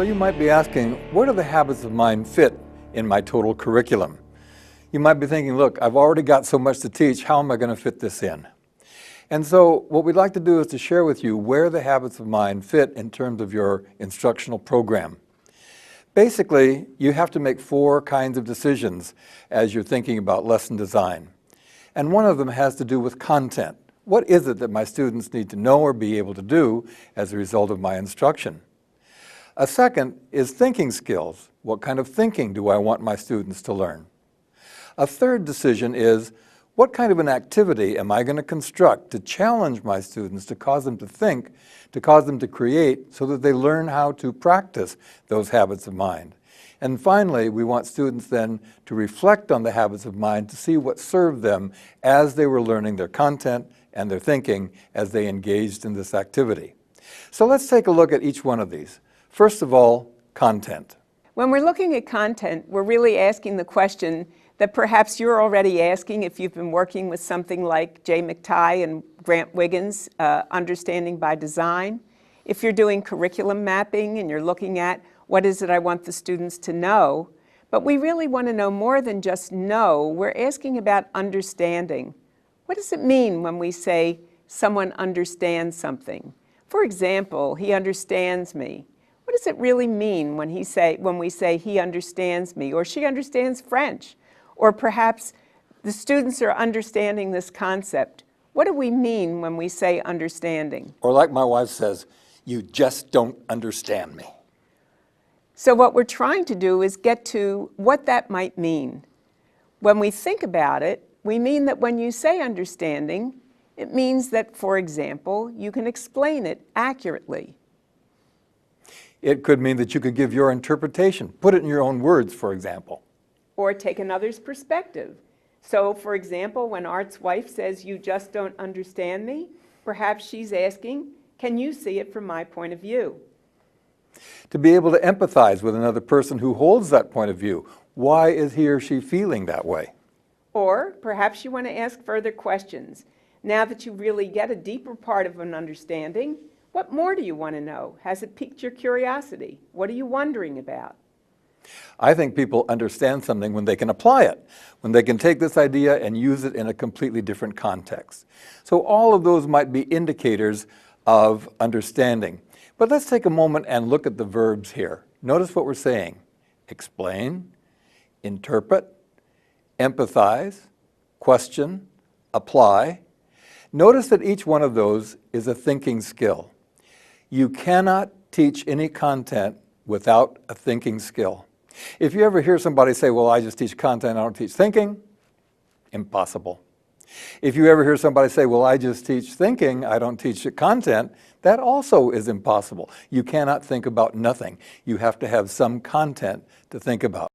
So you might be asking, where do the habits of mind fit in my total curriculum? You might be thinking, look, I've already got so much to teach, how am I going to fit this in? And so what we'd like to do is to share with you where the habits of mind fit in terms of your instructional program. Basically, you have to make 4 kinds of decisions as you're thinking about lesson design. And one of them has to do with content. What is it that my students need to know or be able to do as a result of my instruction? A second is thinking skills. What kind of thinking do I want my students to learn? A third decision is, what kind of an activity am I going to construct to challenge my students, to cause them to think, to cause them to create, so that they learn how to practice those habits of mind? And finally, we want students then to reflect on the habits of mind to see what served them as they were learning their content and their thinking as they engaged in this activity. So let's take a look at each one of these. First of all, content. When we're looking at content, we're really asking the question that perhaps you're already asking if you've been working with something like Jay McTighe and Grant Wiggins, Understanding by Design. If you're doing curriculum mapping and you're looking at what is it I want the students to know, but we really want to know more than just know. We're asking about understanding. What does it mean when we say someone understands something? For example, he understands me. What does it really mean when we say he understands me, or she understands French? Or perhaps the students are understanding this concept. What do we mean when we say understanding? Or like my wife says, you just don't understand me. So what we're trying to do is get to what that might mean. When we think about it, we mean that when you say understanding, it means that, for example, you can explain it accurately. It could mean that you could give your interpretation, put it in your own words, for example. Or take another's perspective. So, for example, when Art's wife says, you just don't understand me, perhaps she's asking, can you see it from my point of view? To be able to empathize with another person who holds that point of view. Why is he or she feeling that way? Or perhaps you want to ask further questions. Now that you really get a deeper part of an understanding, what more do you want to know? Has it piqued your curiosity? What are you wondering about? I think people understand something when they can apply it, when they can take this idea and use it in a completely different context. So all of those might be indicators of understanding. But let's take a moment and look at the verbs here. Notice what we're saying: explain, interpret, empathize, question, apply. Notice that each one of those is a thinking skill. You cannot teach any content without a thinking skill. If you ever hear somebody say, well, I just teach content, I don't teach thinking, impossible. If you ever hear somebody say, well, I just teach thinking, I don't teach content, that also is impossible. You cannot think about nothing. You have to have some content to think about.